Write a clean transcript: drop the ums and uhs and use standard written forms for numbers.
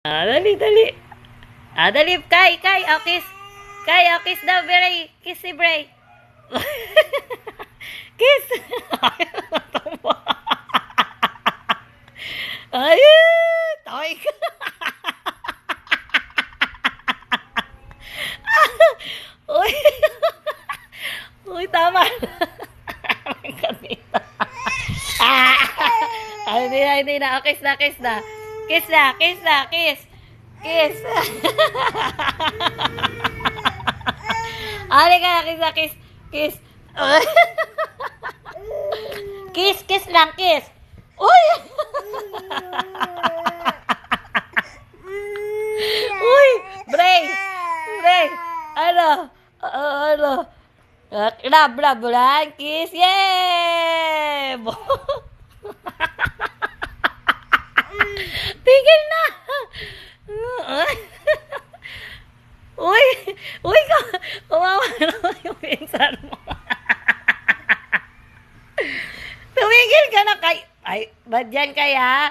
Dali, dali. Dali. Kay, kiss. Kay, kiss daw, Bray. Kiss si Bray. Kiss. Ay, toy ka. Uy. Uy, tama. Kanina. Hindi na. Kiss na. Kiss. Halika na, kiss. Kiss lang. Uy! Uy! Bray! Ano? Bulan, kiss! Yay! Tigil na! Uy, kawawa naman yung pinsan mo. Tumigil ka na kay... Ay, ba't dyan kaya?